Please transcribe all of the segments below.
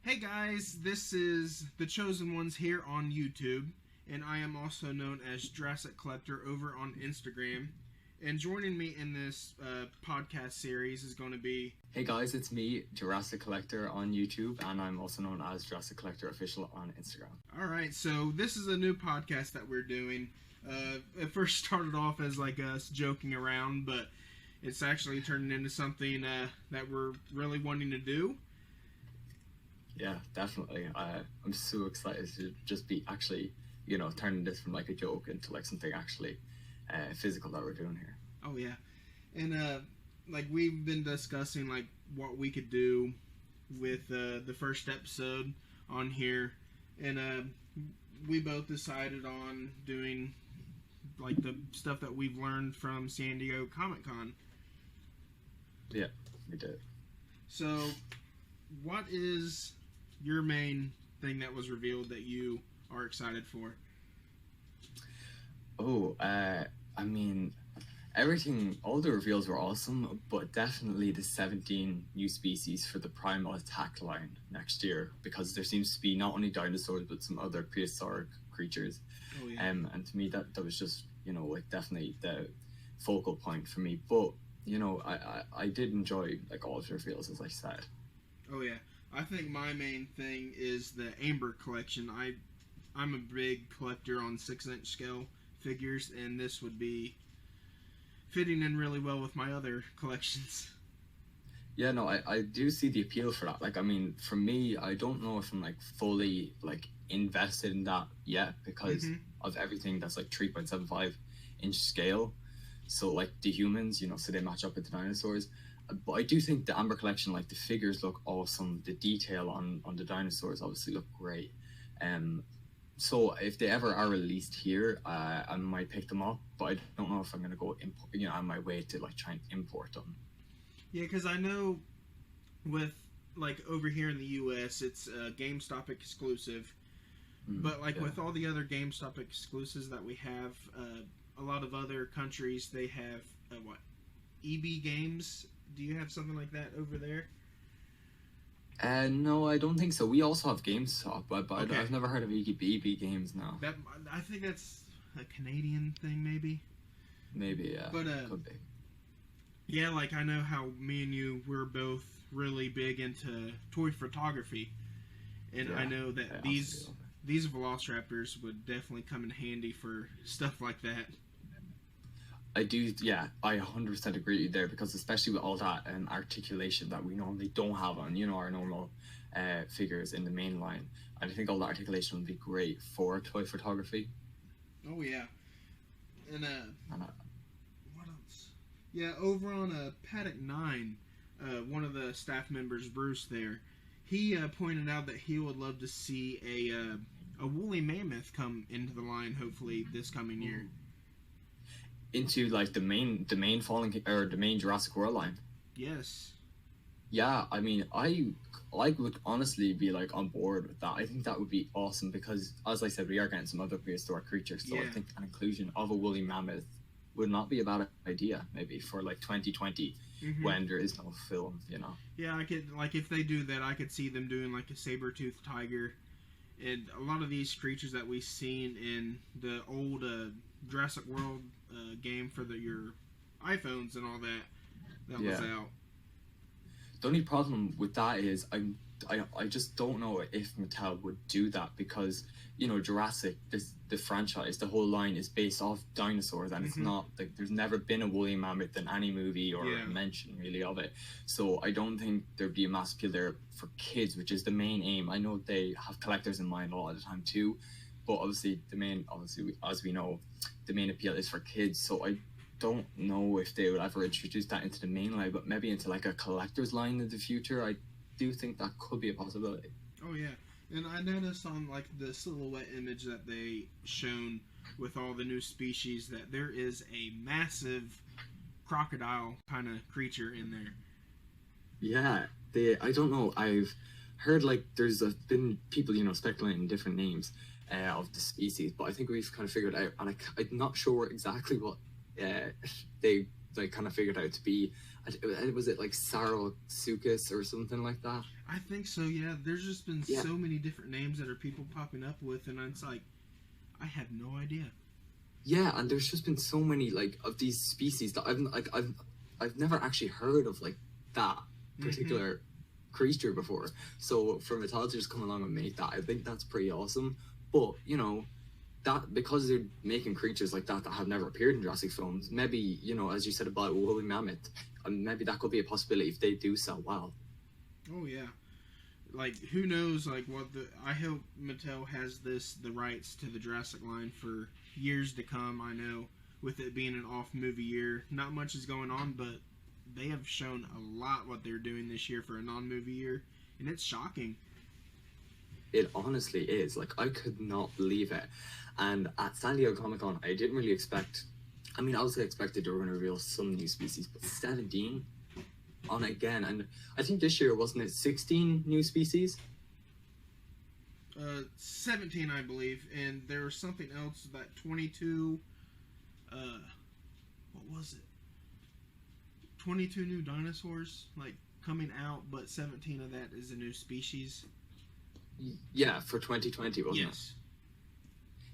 Hey guys, this is The Chosen Ones here on YouTube, and I am also known as Jurassic Collector over on Instagram. And joining me in this podcast series is going to be... Hey guys, it's me, Jurassic Collector on YouTube, and I'm also known as Jurassic Collector Official on Instagram. Alright, so this is a new podcast that we're doing. It first started off as like us joking around, but it's actually turning into something that we're really wanting to do. Yeah, definitely. I'm so excited to just be actually, turning this from like a joke into like something actually physical that we're doing here. Oh yeah, and like we've been discussing like what we could do with the first episode on here, and we both decided on doing like the stuff that we've learned from San Diego Comic-Con. Yeah, we did. So, what is your main thing that was revealed that you are excited for? Oh, I mean, everything, all the reveals were awesome, but definitely the 17 new species for the primal attack line next year, because there seems to be not only dinosaurs, but some other prehistoric creatures. Oh, yeah. And to me, that was just, like definitely the focal point for me. But, I did enjoy like all the reveals, as I said. Oh, yeah. I think my main thing is the Amber collection. I'm a big collector on 6-inch scale figures, and this would be fitting in really well with my other collections. Yeah, no, I do see the appeal for that. Like, I mean, for me, I don't know if I'm like fully like invested in that yet because of everything that's like 3.75-inch scale. So like the humans, so they match up with the dinosaurs. But I do think the Amber collection, like the figures look awesome. The detail on the dinosaurs obviously look great. So if they ever are released here, I might pick them up. But I don't know if I'm gonna go on my way to like try and import them. Yeah, because I know with like over here in the U.S., it's GameStop exclusive. But like with all the other GameStop exclusives that we have, a lot of other countries they have EB Games. Do you have something like that over there? No, I don't think so. We also have GameStop, but Okay. I've never heard of EB Games now. I think that's a Canadian thing, maybe. Maybe, yeah. But could be. yeah, like I know how me and you we're both really big into toy photography, and I know that these Velociraptors would definitely come in handy for stuff like that. I do, yeah, I 100% agree with you there, because especially with all that articulation that we normally don't have on, our normal figures in the main line. And I think all that articulation would be great for toy photography. Oh, yeah. And, what else? Yeah, over on Paddock 9, one of the staff members, Bruce there, he pointed out that he would love to see a woolly mammoth come into the line, hopefully, this coming year. Into like the main the main Jurassic World line. Yes. Yeah, I mean, I would honestly be like on board with that. I think that would be awesome because, as I said, we are getting some other prehistoric creatures. So I think an inclusion of a woolly mammoth would not be a bad idea. Maybe for like 2020 when there is no film. Yeah, I could if they do that, I could see them doing like a saber-toothed tiger, and a lot of these creatures that we've seen in the old Jurassic World game for your iPhones and all that was out. The only problem with that is I just don't know if Mattel would do that because Jurassic, the franchise, the whole line is based off dinosaurs, and it's not like there's never been a woolly mammoth in any movie or a mention really of it. So I don't think there'd be a mass appeal there for kids, which is the main aim. I know they have collectors in mind a lot of the time too, but obviously as we know, the main appeal is for kids. So I don't know if they would ever introduce that into the main line, but maybe into like a collector's line in the future. I do think that could be a possibility. Oh yeah, and I noticed on like the silhouette image that they shown with all the new species that there is a massive crocodile kind of creature in there. Yeah, I don't know. I've heard like there's been people speculating different names of the species, but I think we've kind of figured out, and I'm not sure exactly what they like kind of figured out to be. Was it like Sarosuchus or something like that? I think so. Yeah, there's just been so many different names that are people popping up with, and it's like, I had no idea. Yeah, and there's just been so many like of these species that I've never actually heard of like that particular creature before. So for Mattel to just come along and make that, I think that's pretty awesome. But you know, that because they're making creatures like that have never appeared in Jurassic films, maybe, you know, as you said about woolly mammoth, maybe that could be a possibility if they do sell well. Oh yeah, like who knows? Like I hope Mattel has the rights to the Jurassic line for years to come. I know with it being an off movie year, not much is going on, but they have shown a lot what they're doing this year for a non-movie year, and it's shocking. It honestly is. Like, I could not believe it. And at San Diego Comic-Con, I didn't really expect... I mean, I also expected they were going to reveal some new species, but 17 on again. And I think this year, wasn't it 16 new species? 17, I believe. And there was something else, that 22... what was it? 22 new dinosaurs, like, coming out, but 17 of that is a new species. Yeah, for 2020, wasn't it? Yes.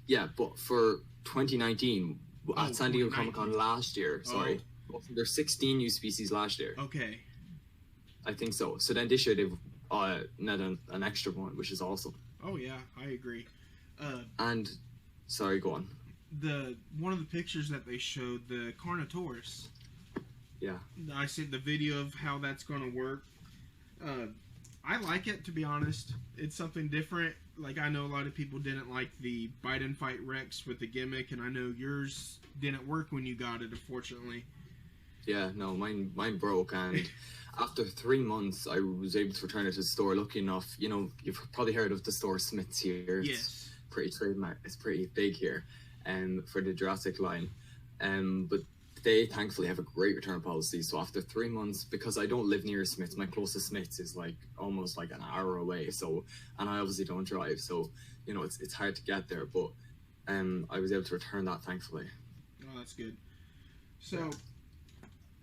Yeah, but for 2019, at San Diego Comic-Con last year, there's 16 new species last year. Okay. I think so. So then this year they've net an extra one, which is awesome. Oh yeah, I agree. And, sorry, go on. One of the pictures that they showed, the Carnotaurus. Yeah. I see the video of how that's going to work. I like it, to be honest. It's something different. Like, I know a lot of people didn't like the Bite and Fight Rex with the gimmick, and I know yours didn't work when you got it, unfortunately. Yeah, no, mine broke, and after 3 months, I was able to return it to the store. Lucky enough, you know, you've probably heard of the store Smith's here. Yes. It's pretty big here, for the Jurassic line. But they thankfully have a great return policy. So after 3 months, because I don't live near Smith's, my closest Smith's is like almost like an hour away. So, and I obviously don't drive, so you know it's hard to get there. But I was able to return that, thankfully. Oh, that's good. So,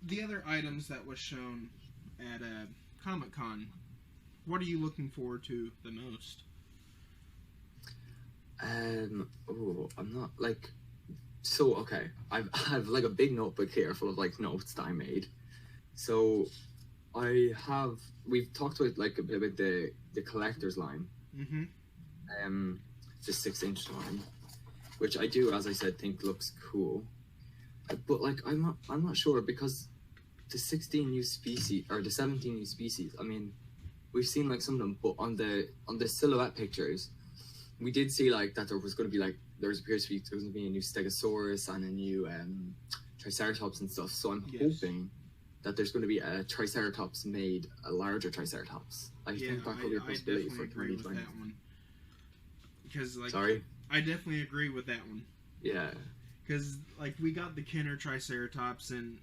the other items that was shown at Comic-Con, what are you looking forward to the most? I'm not like. So, okay, I have like a big notebook here full of like notes that I made. So, we've talked about like a bit about the collector's line. Mm-hmm. The 6-inch line, which I do, as I said, think looks cool. But like, I'm not sure, because the 16 new species or the 17 new species, I mean, we've seen like some of them, but on the silhouette pictures, we did see like that there was going to be like, there appears to be going to be a new Stegosaurus and a new Triceratops and stuff. So I'm hoping that there's going to be a Triceratops made, a larger Triceratops. I think that could be a possibility for 2020. That one. Because like, sorry, I definitely agree with that one. Yeah. Because like we got the Kenner Triceratops, and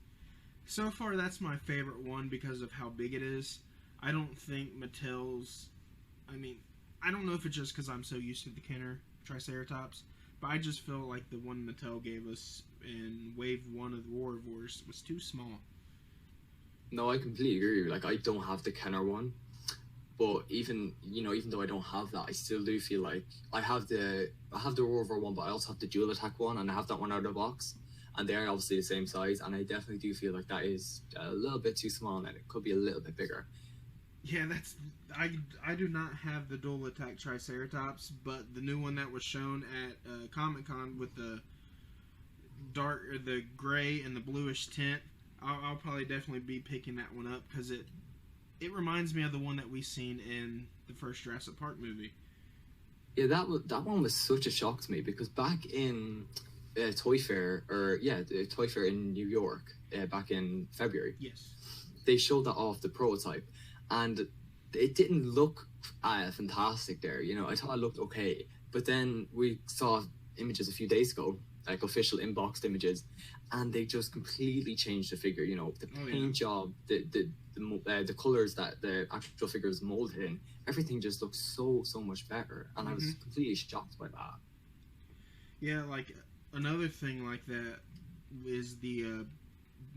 so far that's my favorite one because of how big it is. I don't think Mattel's. I mean, I don't know if it's just because I'm so used to the Kenner Triceratops. But I just feel like the one Mattel gave us in Wave 1 of the War-Of-Wars was too small. No, I completely agree. Like, I don't have the Kenner one. But even though I don't have that, I still do feel like I have the War-Of-War one, but I also have the Dual Attack one, and I have that one out of the box. And they are obviously the same size, and I definitely do feel like that is a little bit too small, and it could be a little bit bigger. Yeah, I do not have the Dual Attack Triceratops, but the new one that was shown at Comic-Con with the gray and the bluish tint, I'll probably definitely be picking that one up because it reminds me of the one that we seen in the first Jurassic Park movie. Yeah, that one was such a shock to me because back in the Toy Fair in New York back in February, yes, they showed that off the prototype. And it didn't look fantastic there, you know. I thought it looked okay, but then we saw images a few days ago, like official inboxed images, and they just completely changed the figure. You know, the paint job, the colors that the actual figure is molded in, everything just looks so much better, and I was completely shocked by that. Yeah, like another thing like that is the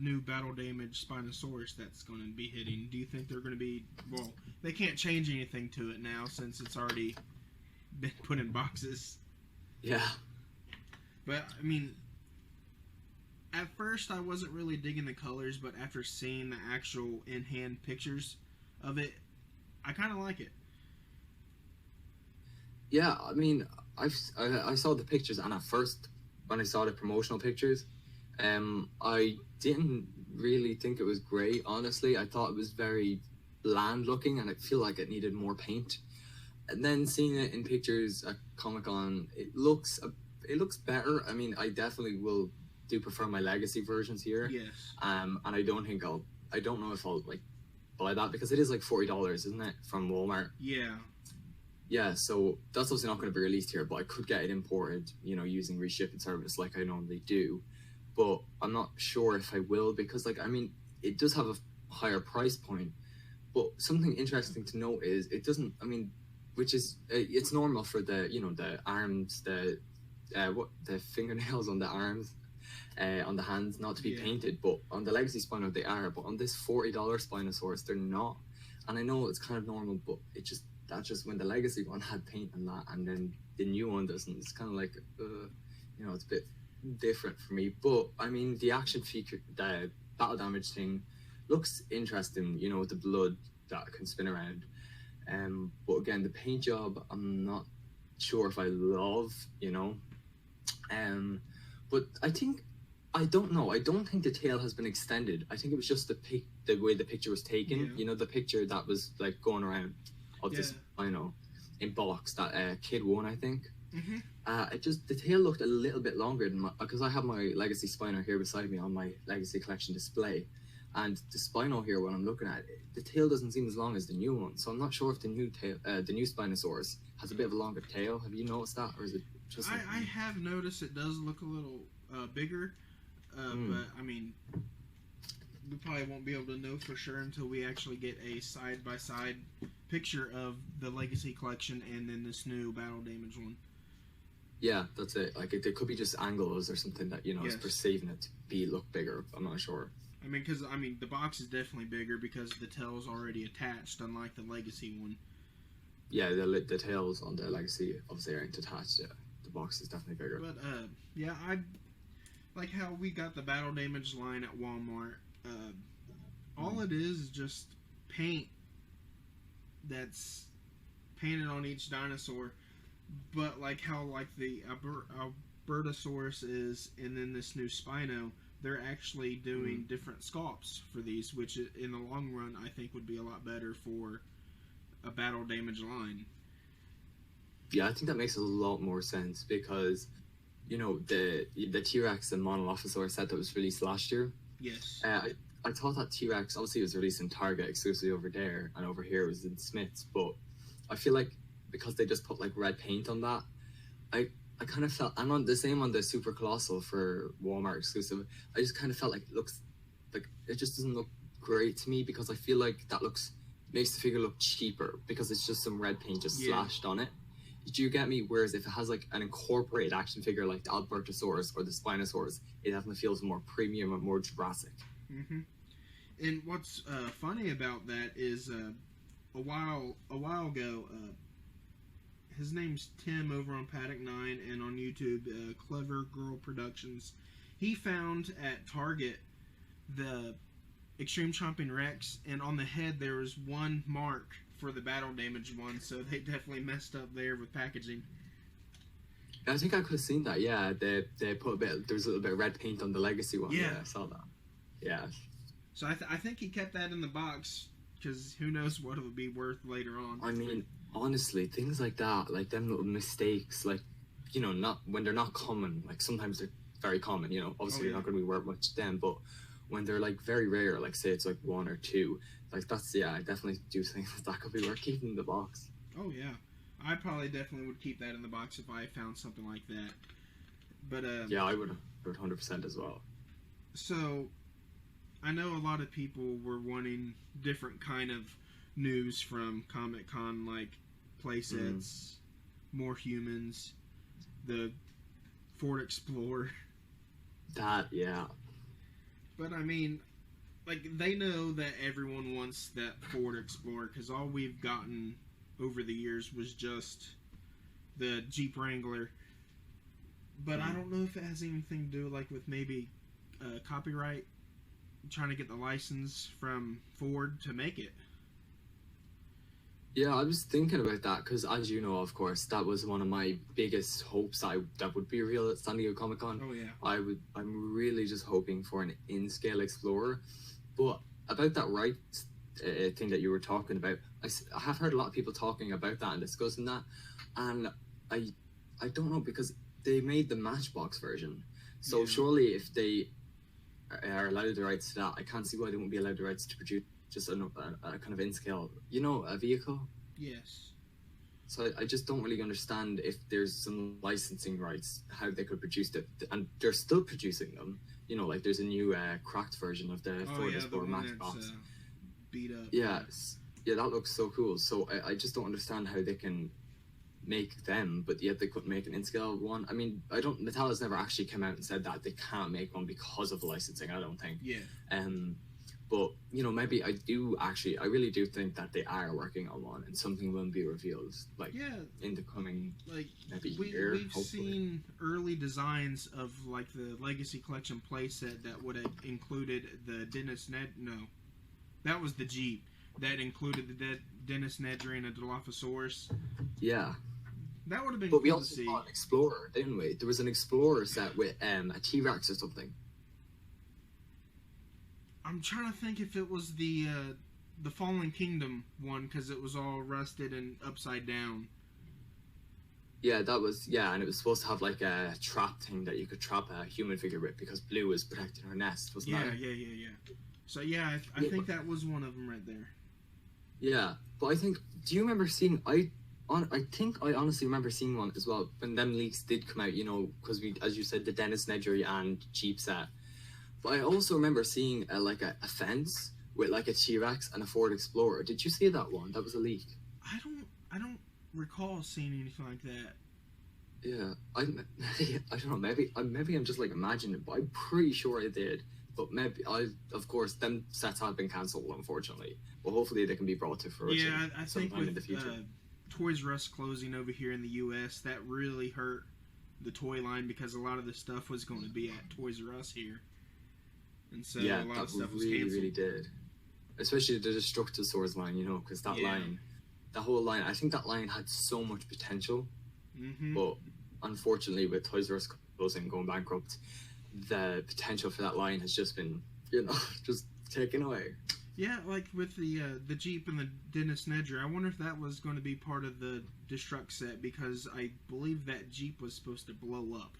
new battle damage Spinosaurus that's going to be hitting? Do you think they're going to be, well, they can't change anything to it now since it's already been put in boxes. Yeah. But, I mean, at first I wasn't really digging the colors, but after seeing the actual in-hand pictures of it, I kind of like it. Yeah, I mean, I saw the pictures, and at first, when I saw the promotional pictures, I didn't really think it was great, honestly. I thought it was very bland looking, and I feel like it needed more paint. And then seeing it in pictures at Comic-Con, it looks better. I mean, I definitely do prefer my Legacy versions here. Yes. And I don't know if I'll like buy that, because it is like $40, isn't it, from Walmart? Yeah. Yeah, so that's obviously not going to be released here, but I could get it imported, using reshipping service like I normally do. But I'm not sure if I will, because, like, I mean, it does have a higher price point. But something interesting to note is it doesn't, I mean, which is, it's normal for the, the arms, the fingernails on the arms, on the hands not to be painted. But on the Legacy Spino, they are. But on this $40 Spinosaurus, they're not. And I know it's kind of normal, but that's just when the Legacy one had paint and that, and then the new one doesn't. It's kind of like, it's a bit different for me. But I mean, the action feature, the battle damage thing, looks interesting. With the blood that can spin around. But again, the paint job, I'm not sure if I love. But I don't know. I don't think the tail has been extended. I think it was just the way the picture was taken. Yeah. The picture that was like going around of this, in box that Kid won, I think. The tail looked a little bit longer than because I have my Legacy Spino here beside me on my Legacy Collection display, and the Spino here, when I'm looking at it, the tail doesn't seem as long as the new one. So I'm not sure if the new Spinosaurus has a bit of a longer tail. Have you noticed that, or is it just? I have noticed it does look a little bigger, but I mean, we probably won't be able to know for sure until we actually get a side-by-side picture of the Legacy Collection and then this new battle damage one. Yeah, that's it. Like, it could be just angles or something that, is perceiving it to look bigger. I'm not sure. I mean, because, the box is definitely bigger because the tail's already attached, unlike the Legacy one. Yeah, the tails on the Legacy obviously aren't attached. Yeah, the box is definitely bigger. But, yeah, I like how we got the battle damage line at Walmart. All it is just paint that's painted on each dinosaur, but like how like the Albertosaurus is, and then this new Spino, they're actually doing different sculpts for these, which in the long run I think would be a lot better for a battle damage line. Yeah, I think that makes a lot more sense because, the T-Rex and Monolophosaurus set that was released last year. Yes. I thought that T-Rex, obviously it was released in Target exclusively over there, and over here it was in Smith's, but I feel like because they just put like red paint on that, I kind of felt, and on the same on the Super Colossal for Walmart exclusive, I just kind of felt like it looks, like it just doesn't look great to me, because I feel like that makes the figure look cheaper, because it's just some red paint just slashed on it. Do you get me? Whereas if it has like an incorporated action figure like the Albertosaurus or the Spinosaurus, it definitely feels more premium and more Jurassic. And what's funny about that is a while ago, his name's Tim over on Paddock 9 and on YouTube, Clever Girl Productions. He found at Target the Extreme Chomping Rex, and on the head there was one mark for the battle damage one, so they definitely messed up there with packaging. I think I could have seen that. Yeah, they put there's a little bit of red paint on the Legacy one. Yeah, I saw that. Yeah. So I think he kept that in the box, because who knows what it would be worth later on. I mean, honestly, things like that, like them little mistakes, like, not when they're not common, like sometimes they're very common, obviously you're not going to be worth much to them, but when they're like very rare, like say it's like one or two, like that's, I definitely do think that could be worth keeping in the box. Oh yeah, I probably definitely would keep that in the box if I found something like that. But yeah, I would 100% as well. So I know a lot of people were wanting different kind of news from Comic-Con, like playsets, more humans, the Ford Explorer. That, yeah. But I mean, like, they know that everyone wants that Ford Explorer because all we've gotten over the years was just the Jeep Wrangler. But I don't know if it has anything to do, like, with maybe copyright, trying to get the license from Ford to make it. Yeah, I was thinking about that because, as you know, of course, that was one of my biggest hopes that would be real at San Diego Comic-Con. Oh, yeah. I'm really just hoping for an in-scale Explorer. But about that rights thing that you were talking about, I have heard a lot of people talking about that and discussing that, and I don't know, because they made the Matchbox version. So surely if they are allowed the rights to that, I can't see why they won't be allowed the rights to produce just a kind of in-scale, a vehicle. Yes. So I just don't really understand if there's some licensing rights, how they could produce it. And they're still producing them. Like there's a new cracked version of the Ford Explorer Matchbox. Beat up. Yes. Yeah, that looks so cool. So I just don't understand how they can make them, but yet they couldn't make an in-scale one. I mean, Mattel has never actually come out and said that they can't make one because of licensing, I don't think. Yeah. But, maybe I really do think that they are working on one and something will be revealed, in the coming, year, we've hopefully. seen early designs of, like, the Legacy Collection playset that would have included the that was the Jeep. That included the Dennis Nedry and a Dilophosaurus. Yeah. That would have been but cool we also to see. saw an Explorer, didn't we? There was an Explorer set with a T-Rex or something. I'm trying to think if it was the Fallen Kingdom one, because it was all rusted and upside down. Yeah, that was, and it was supposed to have like a trap thing that you could trap a human figure with because Blue was protecting her nest, wasn't that? Yeah. So I think that was one of them right there. Yeah, but do you remember seeing, I think I honestly remember seeing one as well when them leaks did come out, because we, as you said, the Dennis Nedry and Jeep set. But I also remember seeing a fence with like a T-Rex and a Ford Explorer. Did you see that one? That was a leak. I don't recall seeing anything like that. Yeah, I don't know. Maybe I'm just like imagining it, but I'm pretty sure I did. But maybe of course, them sets have been cancelled, unfortunately. But hopefully they can be brought to fruition. Yeah, I think with in the future. Toys R Us closing over here in the U.S., that really hurt the toy line because a lot of the stuff was going to be at Toys R Us here. And so a lot of stuff was canceled. Really did. Especially the Destructosaurus line, because that line, the whole line, I think that line had so much potential. Mm-hmm. But unfortunately, with Toys R Us closing, going bankrupt, the potential for that line has just been, just taken away. Yeah, like with the Jeep and the Dennis Nedry, I wonder if that was going to be part of the Destruct set, because I believe that Jeep was supposed to blow up.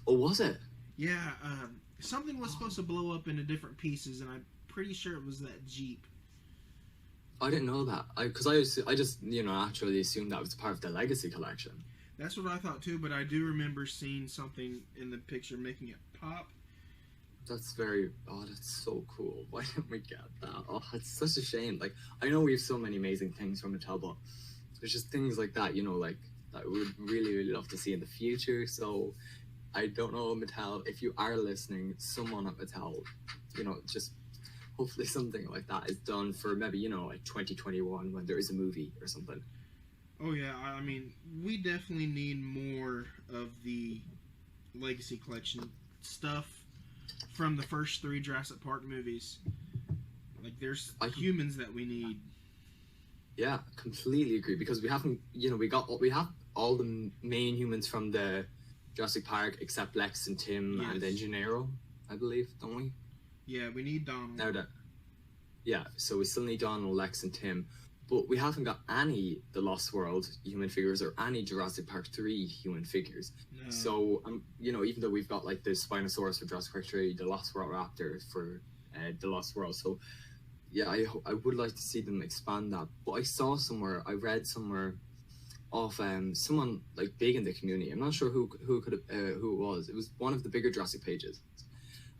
Oh, was it? Yeah, something was supposed to blow up into different pieces, and I'm pretty sure it was that Jeep. I didn't know that. Because I just naturally assumed that was part of the Legacy Collection. That's what I thought too, but I do remember seeing something in the picture making it pop. That's so cool. Why didn't we get that? Oh, it's such a shame. Like, I know we have so many amazing things from Mattel, but there's just things like that, that we would really, really love to see in the future. So, I don't know, Mattel, if you are listening, someone at Mattel, just hopefully something like that is done for maybe, 2021 when there is a movie or something. Oh, yeah. I mean, we definitely need more of the Legacy Collection stuff from the first 3 Jurassic Park movies. Like, there's humans that we need. Yeah, completely agree, because we haven't, we have all the main humans from the Jurassic Park except Lex and Tim and then Gennaro, I believe, don't we? Yeah, we need Donald. So we still need Donald, Lex, and Tim, but we haven't got any The Lost World human figures or any Jurassic Park 3 human figures. No. So, even though we've got like the Spinosaurus for Jurassic Park 3, the Lost World Raptor for The Lost World, so yeah, I would like to see them expand that. But I read somewhere of someone like big in the community. I'm not sure who it was. It was one of the bigger Jurassic pages,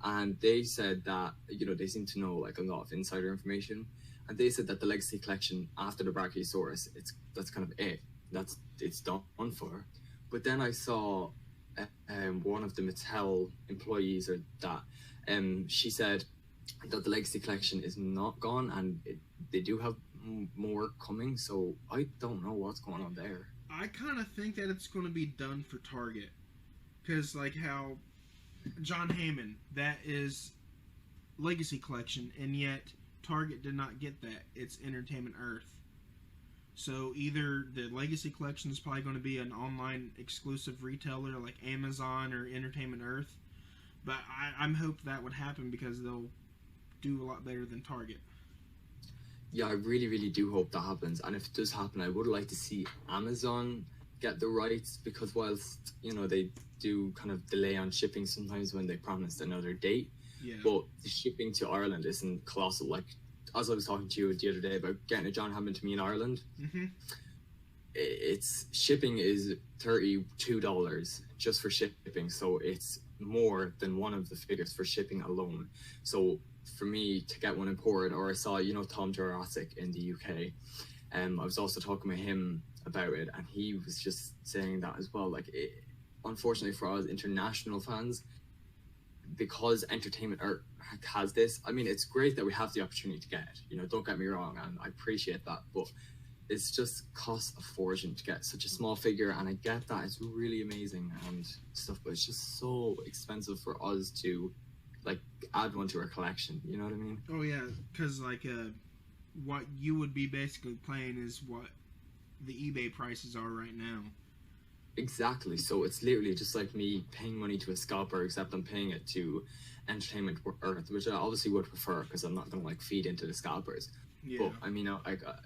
and they said that they seem to know like a lot of insider information, and they said that the Legacy Collection after the Brachiosaurus, that's kind of it. It's done for. But then I saw one of the Mattel employees, or that, she said that the Legacy Collection is not gone, and they do have more coming. So I don't know what's going on there. I kind of think that it's going to be done for Target, because like how John Hammond, that is Legacy Collection, and yet Target did not get that. It's Entertainment Earth. So either the Legacy Collection is probably going to be an online exclusive retailer like Amazon or Entertainment Earth, but I'm hoping that would happen because they'll do a lot better than Target. Yeah, I really, really do hope that happens. And if it does happen, I would like to see Amazon get the rights, because whilst, you know, they do kind of delay on shipping sometimes when they promised another date, yeah, but the shipping to Ireland isn't colossal. Like, as I was talking to you the other day about getting a John Hammond to me in Ireland, it's shipping is $32 just for shipping, so it's more than one of the figures for shipping alone. So for me to get one imported, or I saw, you know, Tom Jurassic in the UK, I was also talking with him about it, and he was just saying that as well. Like, unfortunately for us international fans, because Entertainment Earth has this, I mean, it's great that we have the opportunity to get it, you know, don't get me wrong, and I appreciate that, but it's just costs a fortune to get such a small figure. And I get that it's really amazing and stuff, but it's just so expensive for us to like add one to our collection, you know what I mean? Oh yeah, because like what you would be basically playing is what the eBay prices are right now. Exactly. So it's literally just like me paying money to a scalper, except I'm paying it to Entertainment Earth, which I obviously would prefer, because I'm not gonna like feed into the scalpers. Yeah. But I mean,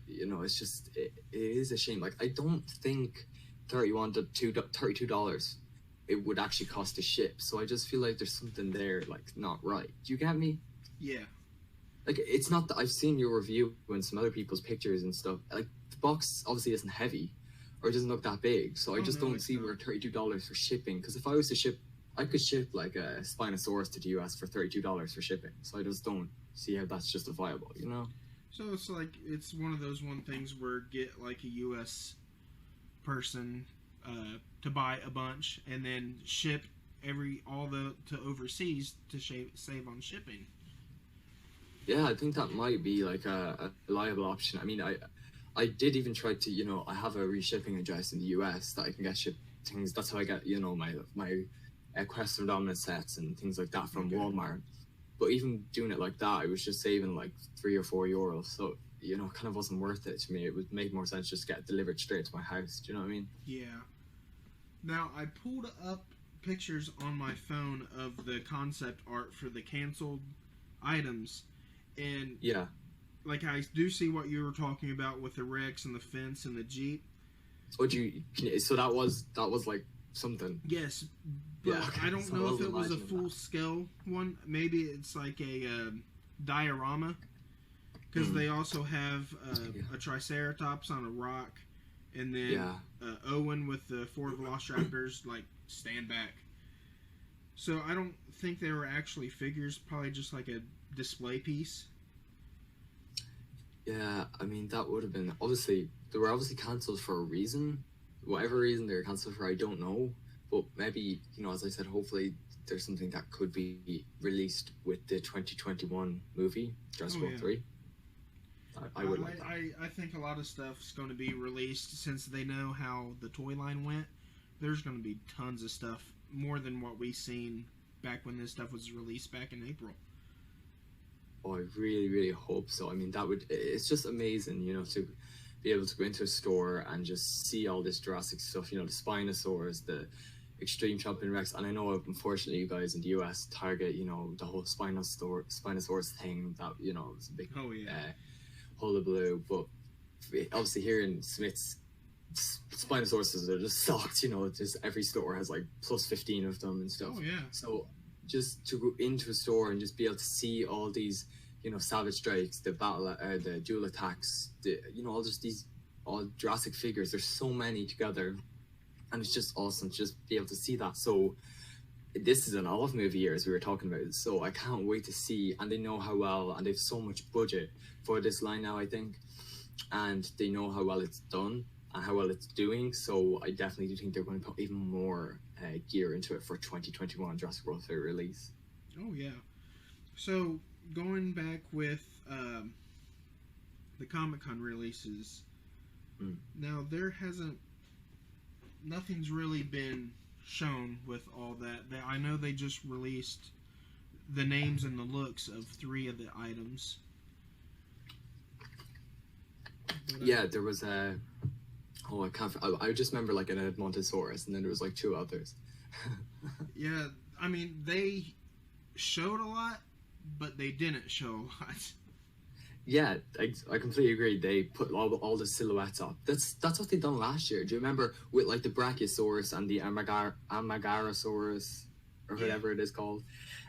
you know, it's just it is a shame. Like, I don't think $32 it would actually cost to ship. So I just feel like there's something there like not right. Do you get me? Yeah. Like, it's not that I've seen your review and some other people's pictures and stuff. Like, the box obviously isn't heavy, or it doesn't look that big. So I just don't see where $32 for shipping. Because if I was to ship, I could ship like a Spinosaurus to the US for $32 for shipping. So I just don't see how that's justifiable, you know? So it's like, it's one of those things where get like a US person to buy a bunch and then ship all to overseas to save on shipping. Yeah, I think that might be like a reliable option. I mean, I did even try to, you know, I have a reshipping address in the US that I can get shipped things. That's how I get, you know, my Quest for Dominant sets and things like that from Walmart. But even doing it like that, I was just saving like €3 or €4. So, you know, it kind of wasn't worth it to me. It would make more sense just to get it delivered straight to my house. Do you know what I mean? Yeah. Now, I pulled up pictures on my phone of the concept art for the canceled items. And, yeah, like, I do see what you were talking about with the Rex and the fence and the Jeep. Oh, so that was like something. Yes, but yeah, okay. I don't know if it was a full scale one. Maybe it's like a diorama, because they also have a Triceratops on a rock, and then Owen with the 4 Velociraptors like stand back. So I don't think they were actually figures. Probably just like a display piece. Yeah, I mean, that would have been they were obviously cancelled for a reason. Whatever reason they were cancelled for, I don't know. But maybe, you know, as I said, hopefully there's something that could be released with the 2021 movie, Jurassic World 3. I would like that. I think a lot of stuff's going to be released since they know how the toy line went. There's going to be tons of stuff, more than what we seen back when this stuff was released back in April. Oh, I really, really hope so. I mean, it's just amazing, you know, to be able to go into a store and just see all this Jurassic stuff, you know, the Spinosaurs, the Extreme Champion Rex. And I know, unfortunately, you guys in the US target, you know, the whole Spinosaurus thing that, you know, was a big hullabaloo. But obviously here in Smith's, Spinosauruses are just stocked, you know, just every store has like plus 15 of them and stuff. Oh, yeah. So just to go into a store and just be able to see all these, you know, Savage Strikes, the Dual Attacks, you know, all Jurassic figures. There's so many together, and it's just awesome to just be able to see that. So this is an Olive movie year, as we were talking about, so I can't wait to see. And they know how well, and they've so much budget for this line now, I think, and they know how well it's done and how well it's doing. So I definitely do think they're going to put even more gear into it for 2021 Jurassic World 3 release. Oh yeah. So going back with the Comic-Con releases, now nothing's really been shown with all that. I know they just released the names and the looks of 3 of the items. But, yeah, there was a... Oh, I just remember like an Edmontosaurus, and then there was like 2 others. Yeah, I mean, they showed a lot, but they didn't show a lot. Yeah, I completely agree. They put all the silhouettes up. That's what they done last year. Do you remember with like the Brachiosaurus and the Amagarosaurus, or whatever it is called?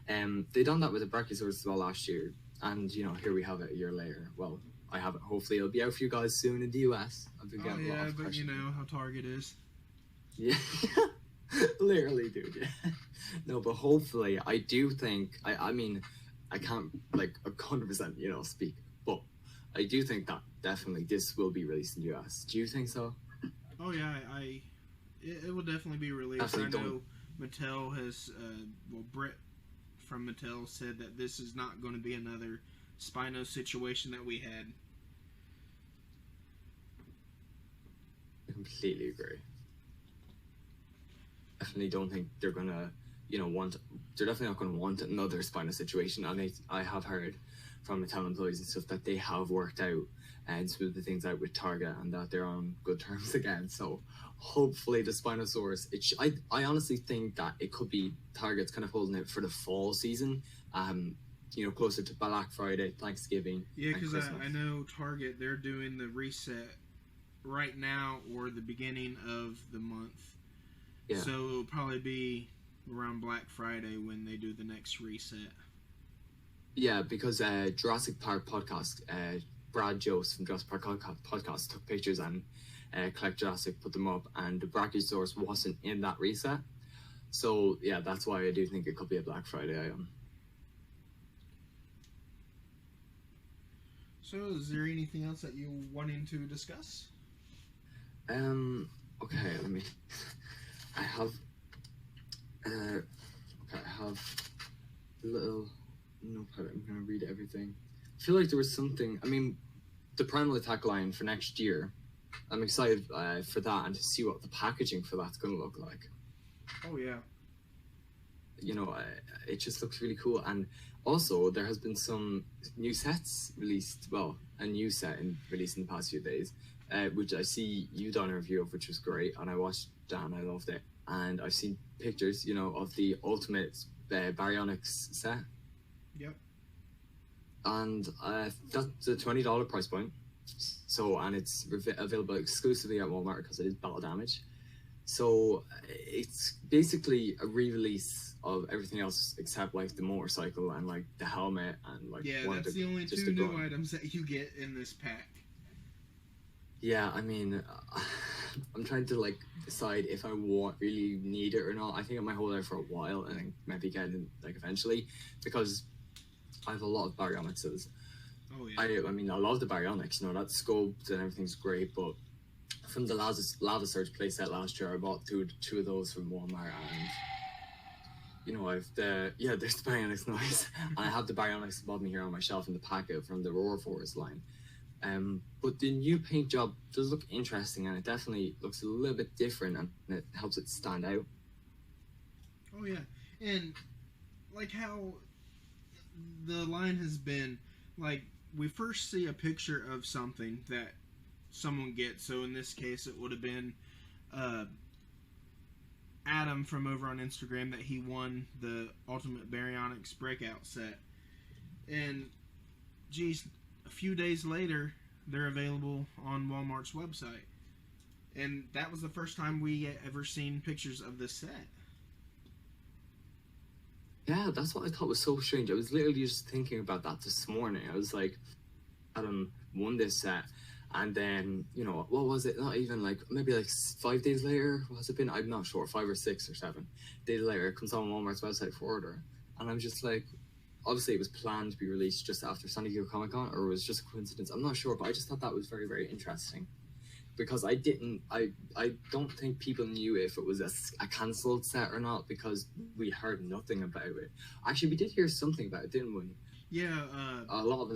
They done that with the Brachiosaurus as well last year, and you know, here we have it a year later. Well, I have it. Hopefully, it'll be out for you guys soon in the US. I've been getting a lot of but questions. you know how Target is. Yeah, literally, dude. Yeah. No, but hopefully, I do think. I mean, I can't like 100%, you know, speak, but I do think that definitely this will be released in the US. Do you think so? Oh yeah, it will definitely be released. Definitely I know Mattel has, Britt from Mattel said that this is not going to be another Spino situation that we had. I completely agree. Definitely don't think they're gonna, you know, they're definitely not gonna want another Spino situation. And I have heard from Mattel employees and stuff that they have worked out and smoothed the things out with Target and that they're on good terms again. So hopefully the Spinosaurus, I honestly think that it could be Target's kind of holding it for the fall season. You know, closer to Black Friday, Thanksgiving. Yeah, because I know Target, they're doing the reset right now or the beginning of the month. Yeah. So it'll probably be around Black Friday when they do the next reset. Yeah, because Jurassic Park podcast, Brad Jost from Jurassic Park podcast took pictures and Collect Jurassic put them up, and the Brachiosaurus wasn't in that reset. So yeah, that's why I do think it could be a Black Friday item. So, is there anything else that you wanting to discuss? Okay, let me. I have a little notepad. I'm gonna read everything. I feel like there was something. I mean, the Primal Attack line for next year. I'm excited for that and to see what the packaging for that's gonna look like. Oh yeah. You know, it just looks really cool. And also, there has been some new sets released. Well, a new set released in the past few days, which I see you done a review of, which was great. And I watched that and I loved it. And I've seen pictures, you know, of the Ultimate Baryonyx set. Yep. And that's a $20 price point. So, and it's available exclusively at Walmart because it is battle damage. So it's basically a re-release of everything else except like the motorcycle and like the helmet and like that's the only 2 new items that you get in this pack. Yeah, I mean, I'm trying to like decide if I really need it or not. I think I might hold out for a while and then maybe get it like eventually, because I have a lot of Baryonyxes. Oh yeah. I mean, I love the Baryonyx. You know, that scoped and everything's great, but from the Lava Surge playset last year, I bought two of those from Walmart, and you know, there's the Baryonyx noise, and I have the Baryonyx above me here on my shelf in the packet from the Roar Forest line. But the new paint job does look interesting, and it definitely looks a little bit different, and it helps it stand out. Oh yeah, and like how the line has been, like we first see a picture of something that someone gets. So in this case, it would have been Adam from over on Instagram that he won the Ultimate Baryonyx Breakout set, and geez, a few days later, they're available on Walmart's website. And that was the first time we ever seen pictures of this set. Yeah, that's what I thought was so strange. I was literally just thinking about that this morning. I was like, Adam won this set, and then, you know, what was it? Not even like, maybe like 5 days later, what has it been? I'm not sure, 5 or 6 or 7 days later, it comes on Walmart's website for order. And I'm just like, obviously it was planned to be released just after San Diego Comic-Con, or it was just a coincidence. I'm not sure, but I just thought that was very, very interesting. because I don't think people knew if it was a cancelled set or not, because we heard nothing about it. Actually, we did hear something about it, didn't we? Yeah. A lot of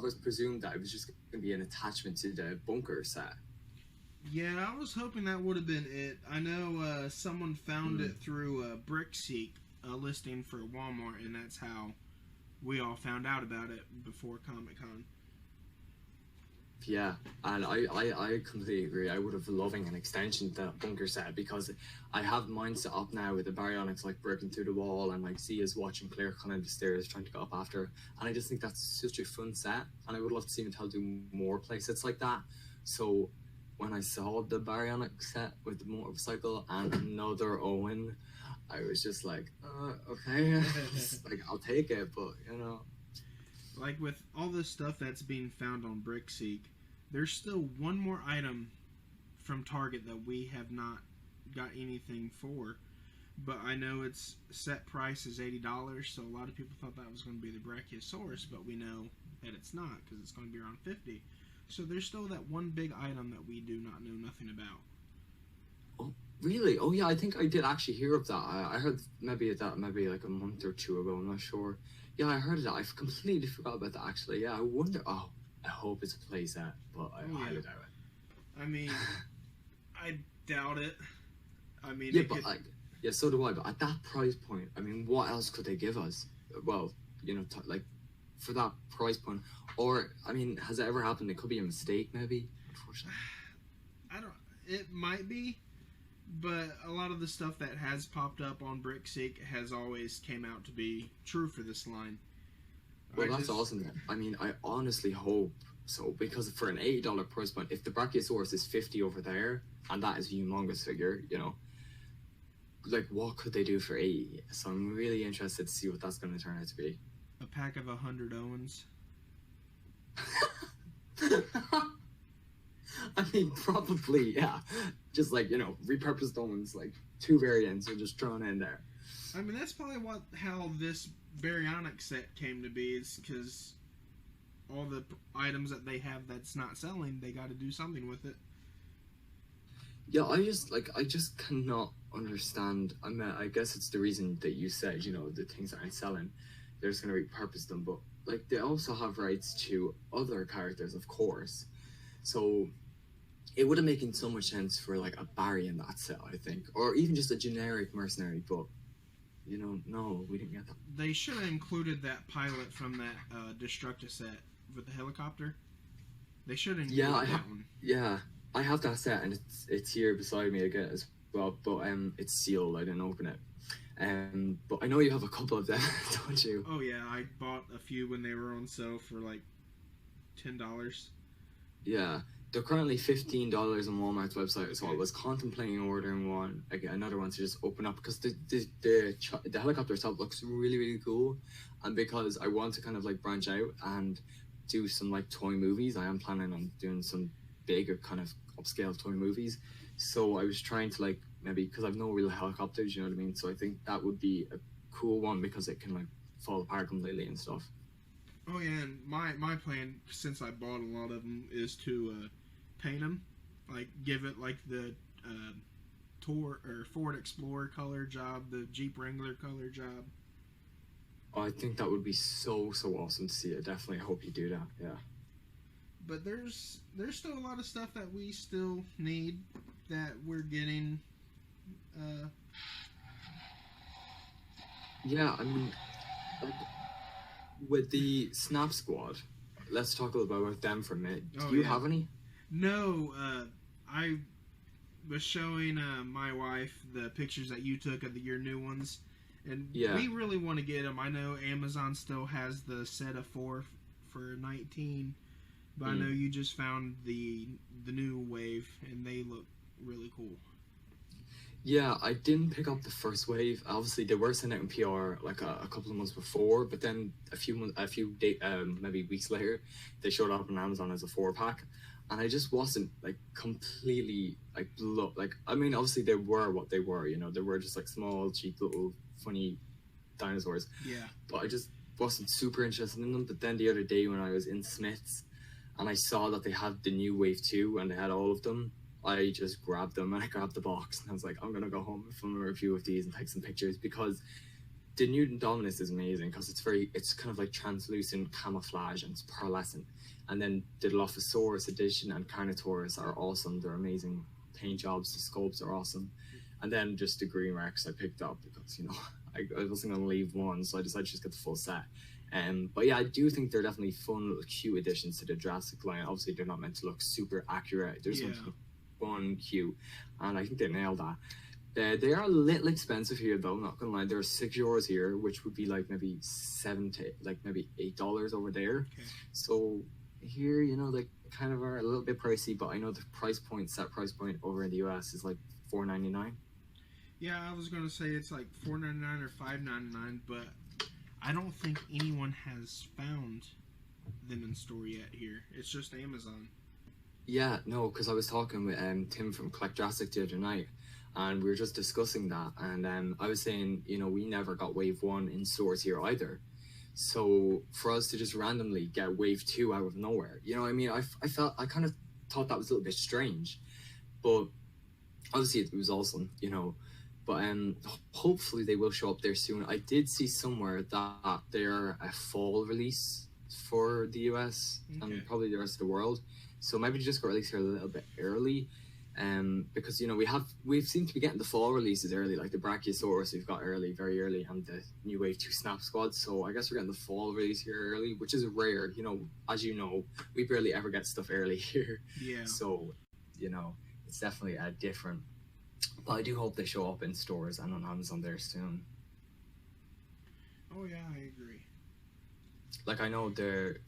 us presumed that it was just going to be an attachment to the bunker set. Yeah, I was hoping that would have been it. I know someone found it through BrickSeek, a listing for Walmart, and that's how we all found out about it before Comic-Con. Yeah, and I completely agree. I would have loving an extension to that bunker set, because I have mine set up now with the baryonyx like breaking through the wall, and like Zia's watching Claire climb the stairs trying to go up after her. And I just think that's such a fun set, and I would love to see Mattel do more play sets like that. So when I saw the baryonyx set with the motorcycle and another Owen, I was just like, okay, like I'll take it, but you know. Like with all this stuff that's being found on BrickSeek, there's still one more item from Target that we have not got anything for. But I know its set price is $80, so a lot of people thought that was going to be the Brachiosaurus, but we know that it's not, because it's going to be around $50. So there's still that one big item that we do not know nothing about. Oh, really? Oh, yeah, I think I did actually hear of that. I heard maybe like a month or two ago, I'm not sure. Yeah, I heard of that. I completely forgot about that, actually. Yeah, I wonder. Oh, I hope it's a playset, but I highly doubt it. I mean, I doubt it. I mean, yeah, but like, yeah, so do I. But at that price point, I mean, what else could they give us? Well, you know, like for that price point, or I mean, has it ever happened? It could be a mistake, maybe. Unfortunately, I don't. It might be, but a lot of the stuff that has popped up on BrickSeek has always came out to be true for this line. Well, that's awesome then. I mean, I honestly hope so, because for an $80 price point, if the Brachiosaurus is $50 over there, and that is a humongous figure, you know, like what could they do for $80? So I'm really interested to see what that's going to turn out to be. A pack of 100 Owens. I mean, probably, yeah. Just like, you know, repurposed Owens, like 2 variants are just thrown in there. I mean, that's probably how this baryonyx set came to be, is because all the items that they have that's not selling, they got to do something with it. Yeah, I just cannot understand. I mean, I guess it's the reason that you said, you know, the things that aren't selling, they're just going to repurpose them. But, like, they also have rights to other characters, of course. So it would have making so much sense for, like, a Barry in that set, I think. Or even just a generic mercenary, but, you know, no, we didn't get that. They should have included that pilot from that Destructa set with the helicopter. They should have included that one. Yeah, I have that set, and it's here beside me again as well, but it's sealed. I didn't open it. But I know you have a couple of them, don't you? Oh yeah, I bought a few when they were on sale for like $10. Yeah, they're currently $15 on Walmart's website, so I was contemplating ordering another one to just open up, because the helicopter itself looks really, really cool, and because I want to kind of like branch out and do some like toy movies, I am planning on doing some bigger kind of upscale toy movies. So I was trying to like maybe, because I've no real helicopters, you know what I mean? So I think that would be a cool one, because it can like fall apart completely and stuff. Oh yeah, and my plan, since I bought a lot of them, is to paint them, like give it like the Ford Explorer color job, the Jeep Wrangler color job. Oh, I think that would be so awesome to see it. Definitely hope you do that. Yeah. But there's still a lot of stuff that we still need that we're getting. Yeah, I mean, like, with the Snap Squad, let's talk a little bit about them for a minute. Do you have any? No, I was showing my wife the pictures that you took of your new ones, and we really want to get them. I know Amazon still has the set of 4 for $19, but I know you just found the new wave, and they look really cool. Yeah, I didn't pick up the first wave. Obviously, they were sent out in PR like a couple of months before, but then maybe weeks later, they showed up on Amazon as a 4-pack, and I just wasn't like completely like I mean, obviously they were what they were, you know, they were just like small, cheap, little, funny dinosaurs. Yeah. But I just wasn't super interested in them. But then the other day when I was in Smith's, and I saw that they had the new Wave 2 and they had all of them, I just grabbed them and I grabbed the box and I was like, I'm gonna go home and film a review of these and take some pictures, because the new Dominus is amazing because it's kind of like translucent camouflage and it's pearlescent. And then the Dilophosaurus edition and Carnotaurus are awesome. They're amazing paint jobs. The sculpts are awesome. And then just the Green Rex I picked up because, you know, I wasn't going to leave one, so I decided to just get the full set. But yeah, I do think they're definitely fun little cute additions to the Jurassic line. Obviously, they're not meant to look super accurate. There's something fun, cute, and I think they nailed that. They are a little expensive here, though. Not gonna lie, they're €6 here, which would be like maybe maybe $8 over there. Okay. So here, you know, they kind of are a little bit pricey, but I know the set price point over in the US is like $4.99. Yeah, I was gonna say it's like $4.99 or $5.99, but I don't think anyone has found them in store yet here. It's just Amazon. Yeah, no, because I was talking with Tim from Collect Jurassic the other night, and we were just discussing that, and I was saying, you know, we never got Wave 1 in stores here either. So for us to just randomly get Wave 2 out of nowhere, you know what I mean? I kind of thought that was a little bit strange, but obviously it was awesome, you know. But hopefully they will show up there soon. I did see somewhere that they're a fall release for the US and probably the rest of the world. So maybe they just got released here a little bit early. Because, you know, we seem to be getting the fall releases early, like the Brachiosaurus we've got very early, and the new Wave 2 Snap Squad. So I guess we're getting the fall release here early, which is rare. You know, as you know, we barely ever get stuff early here. Yeah. So, you know, it's definitely different. But I do hope they show up in stores and on Amazon there soon. Oh yeah, I agree. Like, I know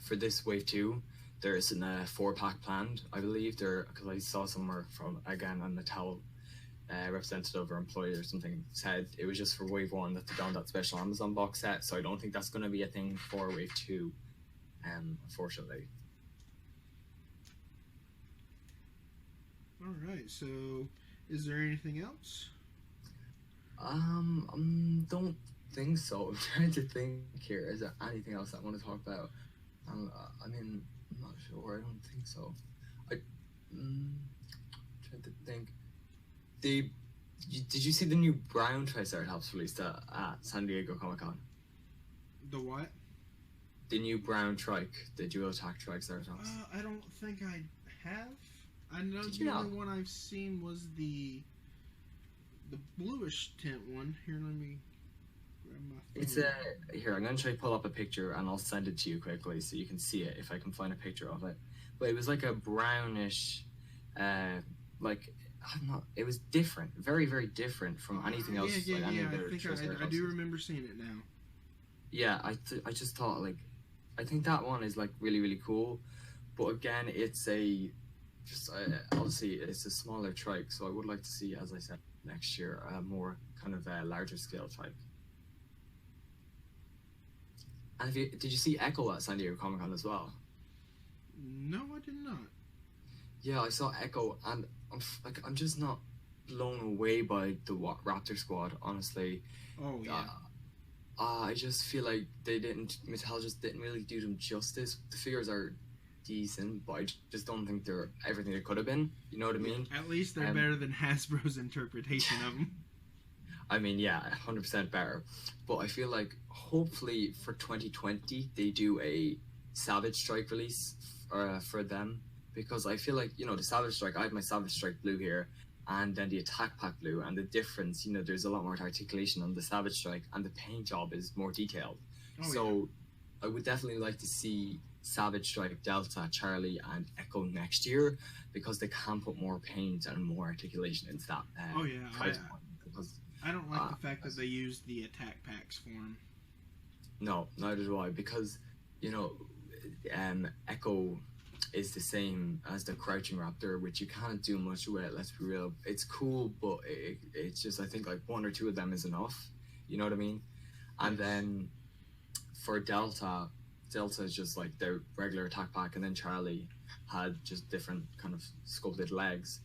for this Wave 2, there isn't a 4-pack planned, I believe. Because I saw somewhere from, again, a Mattel representative or employee or something said it was just for Wave 1 that they found that special Amazon box set. So I don't think that's going to be a thing for Wave 2, unfortunately. Alright, so is there anything else? Don't think so. I'm trying to think here. Is there anything else I want to talk about? I mean, I'm not sure. I don't think so. Trying to think. Did you see the new brown Triceratops released at San Diego Comic-Con? The what? The new brown trike, the dual attack Triceratops. I don't think I have. I know the only one I've seen was the bluish tint one. Here, let me grab my phone. It's here. I'm gonna try to pull up a picture and I'll send it to you quickly so you can see it if I can find a picture of it. But it was like a brownish, like it was different, very very different from anything else. Yeah, any I other think I do remember seeing it now. Yeah, I just thought, like, I think that one is like really really cool, but again it's obviously it's a smaller trike, so I would like to see, as I said, next year a more kind of a larger scale trike. And did you see Echo at San Diego Comic-Con as well? No, I did not. Yeah, I saw Echo, and I'm just not blown away by the Raptor squad, honestly. Oh yeah. I just feel like Mattel just didn't really do them justice. The figures are decent, but I just don't think they're everything they could have been. You know what I mean? At least they're better than Hasbro's interpretation of them. I mean, yeah, 100% better. But I feel like hopefully for 2020 they do a Savage Strike release for them, because I feel like, you know, the Savage Strike, I have my Savage Strike blue here, and then the Attack Pack blue, and the difference, you know, there's a lot more articulation on the Savage Strike, and the paint job is more detailed. I would definitely like to see Savage Strike, Delta, Charlie, and Echo next year, because they can put more paint and more articulation into that price point. Because I don't like the fact that they use the attack packs for them. No, neither do I, because, you know, Echo is the same as the Crouching Raptor, which you can't do much with, let's be real. It's cool, but it's just, I think like 1 or 2 of them is enough, you know what I mean? And then for Delta is just like their regular attack pack, and then Charlie had just different kind of sculpted legs.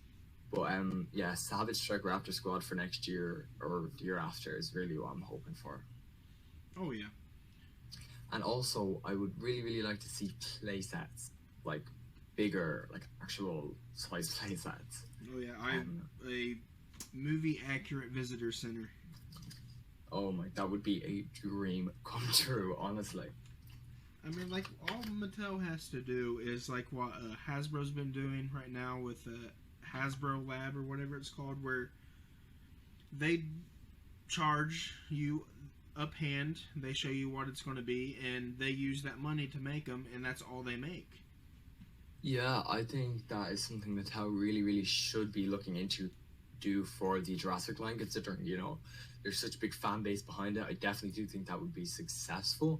But yeah, Savage Strike Raptor squad for next year or the year after is really what I'm hoping for. Oh yeah. And also, I would really really like to see play sets, like bigger, like actual size play sets. Oh yeah, a movie accurate visitor center. Oh my, that would be a dream come true, honestly. I mean, like, all Mattel has to do is like what Hasbro's been doing right now with Hasbro Lab or whatever it's called, where they charge you up hand, they show you what it's going to be, and they use that money to make them, and that's all they make. Yeah, I think that is something Mattel really, really should be looking into do for the Jurassic line, considering, you know, there's such a big fan base behind it. I definitely do think that would be successful.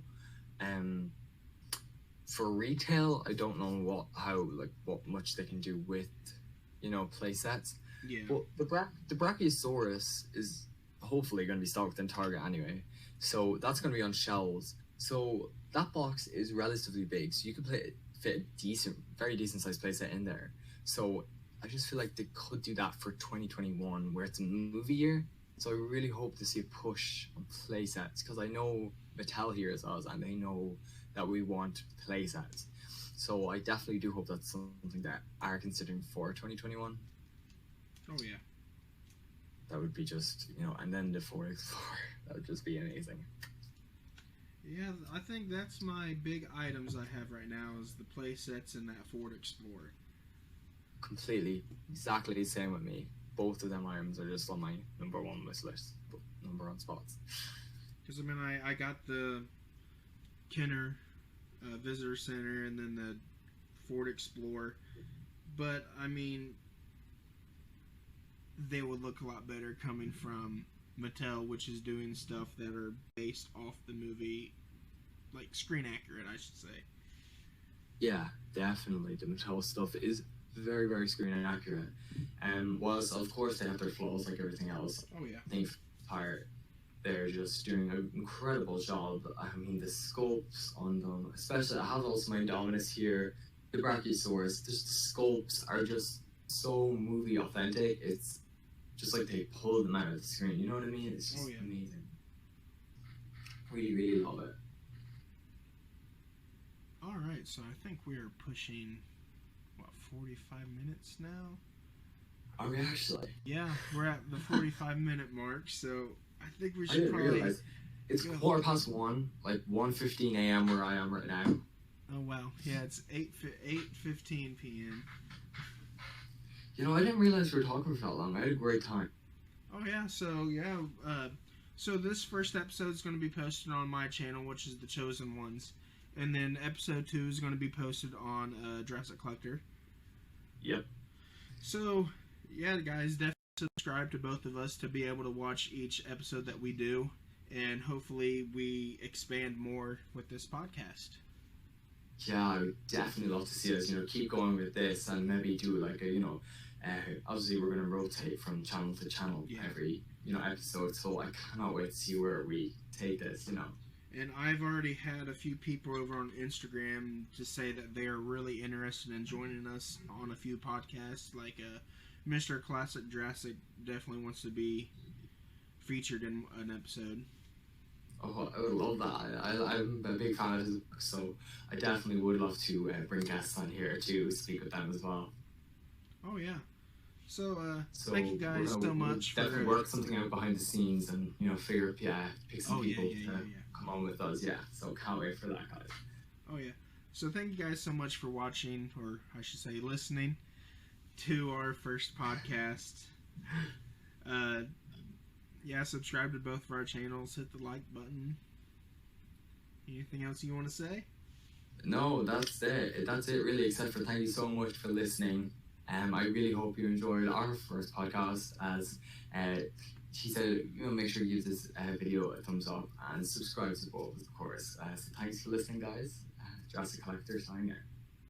For retail, I don't know what much they can do with, you know, play sets. Yeah. But the Brachiosaurus is hopefully going to be stocked in Target anyway, so that's going to be on shelves. So that box is relatively big, so you could fit a very decent sized playset in there. So I just feel like they could do that for 2021, where it's a movie year. So I really hope to see a push on playsets, because I know Mattel hears us and they know that we want playsets. So I definitely do hope that's something that are considering for 2021. Oh yeah. That would be just, you know, and then the Ford Explorer. That would just be amazing. Yeah, I think that's my big items I have right now is the play sets and that Ford Explorer. Completely. Exactly the same with me. Both of them items are just on my number one wish list. Number one spots. Because, I mean, I got the Kenner Visitor Center and then the Ford Explorer. But, I mean, they would look a lot better coming from Mattel, which is doing stuff that are based off the movie, like screen accurate, I should say. Yeah, definitely. The Mattel stuff is very, very screen accurate. And whilst, of course, they have their flaws like everything else, oh yeah, I think they're just doing an incredible job. I mean, the sculpts on them, especially, I have also my Indominus here, the Brachiosaurus, just the sculpts are just so movie authentic. It's just like they pulled them out of the screen, you know what I mean? It's just amazing. Really, really love it. Alright, so I think we are pushing, 45 minutes now? Are we actually? Yeah, we're at the 45-minute mark, so I think we should probably... realize. It's 1:15, like 1:15 a.m. where I am right now. Oh wow, yeah, it's 8:15 p.m. You know, I didn't realize we were talking for that long. I had a great time. Oh yeah, so this first episode is going to be posted on my channel, which is The Chosen Ones. And then episode 2 is going to be posted on Jurassic Collector. Yep. So, yeah, guys, definitely subscribe to both of us to be able to watch each episode that we do. And hopefully we expand more with this podcast. Yeah, I would definitely love to see us, keep going with this and maybe do like a, obviously we're going to rotate from channel to channel every, episode. So I cannot wait to see where we take this, And I've already had a few people over on Instagram to say that they are really interested in joining us on a few podcasts. Like Mr. Classic Jurassic definitely wants to be featured in an episode. Oh, I would love that. I'm a big fan of his, so I definitely would love to bring guests on here to speak with them as well. Oh, yeah. So thank you guys so much. Definitely work something out behind the scenes and, pick some people to come on with us. Yeah, so can't wait for that, guys. Oh, yeah. So thank you guys so much for watching, or I should say listening, to our first podcast. Subscribe to both of our channels, hit the like button. Anything else you want to say? No, that's it. That's it, really, except for thank you so much for listening. I really hope you enjoyed our first podcast. As she said, make sure you give this video a thumbs up and subscribe to both, of course. So thanks for listening, guys. Jurassic Collector signing out.